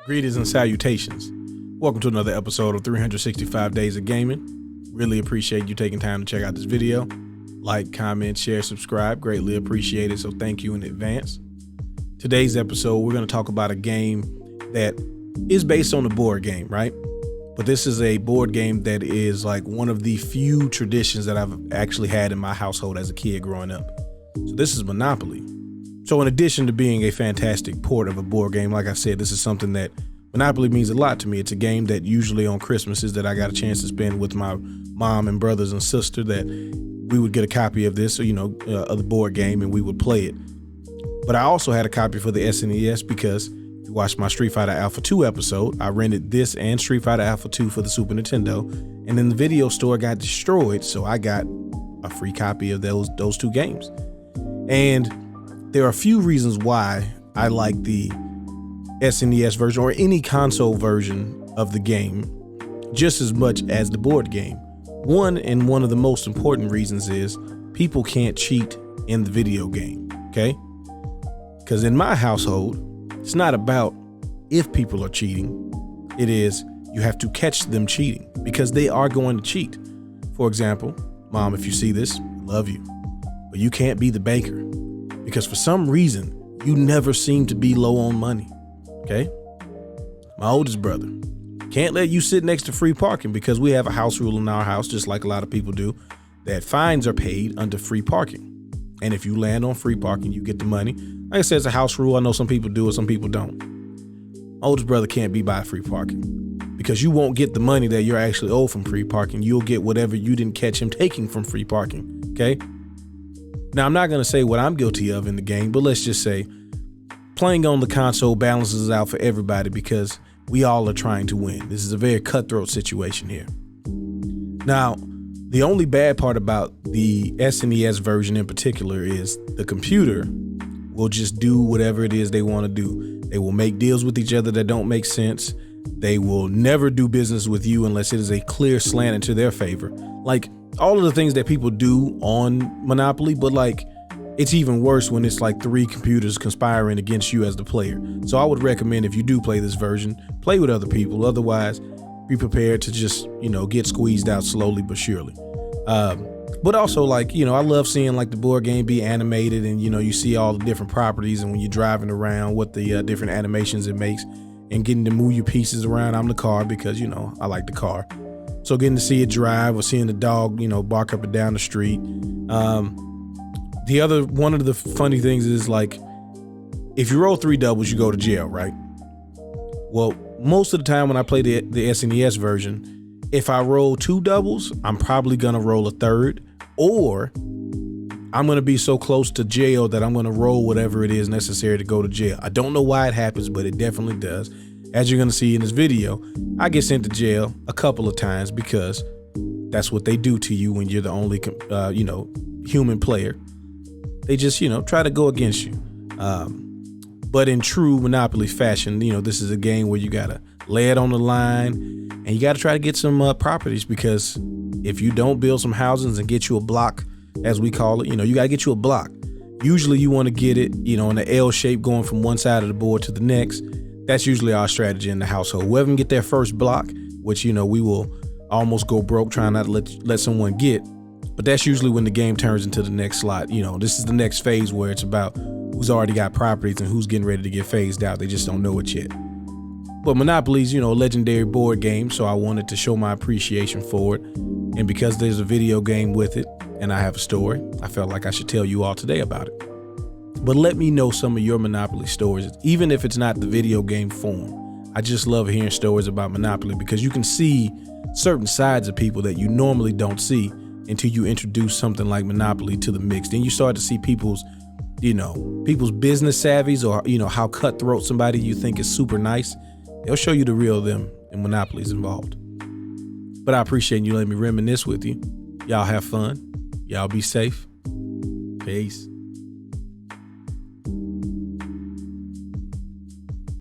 Greetings and salutations. Welcome to another episode of 365 Days of Gaming. Really appreciate you taking time to check out this video. Like, comment, share, subscribe. Greatly appreciate it, so thank you in advance. Today's episode, we're going to talk about a game that is based on a board game, right? But this is a board game that is like one of the few traditions that I've actually had in my household as a kid growing up. So this is Monopoly. So in addition to being a fantastic port of a board game, like I said, this is something that Monopoly means a lot to me. It's a game that usually on Christmases that I got a chance to spend with my mom and brothers and sister, that we would get a copy of this, of the board game, and we would play it. But I also had a copy for the SNES because if you watched my Street Fighter Alpha 2 episode, I rented this and Street Fighter Alpha 2 for the Super Nintendo, and then the video store got destroyed, so I got a free copy of those two games. And there are a few reasons why I like the SNES version or any console version of the game just as much as the board game. One of the most important reasons is people can't cheat in the video game, okay? Because in my household, it's not about if people are cheating. It is you have to catch them cheating because they are going to cheat. For example, Mom, if you see this, love you, but you can't be the baker because for some reason you never seem to be low on money. Okay. My oldest brother can't let you sit next to free parking because we have a house rule in our house, just like a lot of people do, that fines are paid under free parking. And if you land on free parking, you get the money. Like I said, it's a house rule. I know some people do it, some people don't. My oldest brother can't be by free parking because you won't get the money that you're actually owed from free parking. You'll get whatever you didn't catch him taking from free parking. Okay. Now, I'm not going to say what I'm guilty of in the game, but let's just say playing on the console balances out for everybody because we all are trying to win. This is a very cutthroat situation here. Now, the only bad part about the SNES version in particular is the computer will just do whatever it is they want to do. They will make deals with each other that don't make sense. They will never do business with you unless it is a clear slant into their favor. Like all of the things that people do on Monopoly, but like it's even worse when it's like three computers conspiring against you as the player. So I would recommend if you do play this version, play with other people. Otherwise, be prepared to just, get squeezed out slowly but surely. But also I love seeing like the board game be animated and, you see all the different properties and when you're driving around, what the different animations it makes and getting to move your pieces around. I'm the car because, I like the car. So getting to see it drive or seeing the dog, bark up and down the street. One of the funny things is like, if you roll 3 doubles, you go to jail, right? Well, most of the time when I play the SNES version, if I roll 2 doubles, I'm probably going to roll a third, or I'm going to be so close to jail that I'm going to roll whatever it is necessary to go to jail. I don't know why it happens, but it definitely does. As you're going to see in this video, I get sent to jail a couple of times because that's what they do to you when you're the only, human player. They just, try to go against you. But in true Monopoly fashion, this is a game where you got to lay it on the line and you got to try to get some properties, because if you don't build some houses and get you a block, as we call it, you got to get you a block. Usually you want to get it, in an L shape going from one side of the board to the next. That's usually our strategy in the household. Whoever can get their first block, which, we will almost go broke trying not to let someone get. But that's usually when the game turns into the next slot. This is the next phase where it's about who's already got properties and who's getting ready to get phased out. They just don't know it yet. But Monopoly's, a legendary board game, so I wanted to show my appreciation for it. And because there's a video game with it and I have a story, I felt like I should tell you all today about it. But let me know some of your Monopoly stories, even if it's not the video game form. I just love hearing stories about Monopoly because you can see certain sides of people that you normally don't see until you introduce something like Monopoly to the mix. Then you start to see people's business savvies, or, how cutthroat somebody you think is super nice. They'll show you the real them and Monopoly's involved. But I appreciate you letting me reminisce with you. Y'all have fun. Y'all be safe. Peace.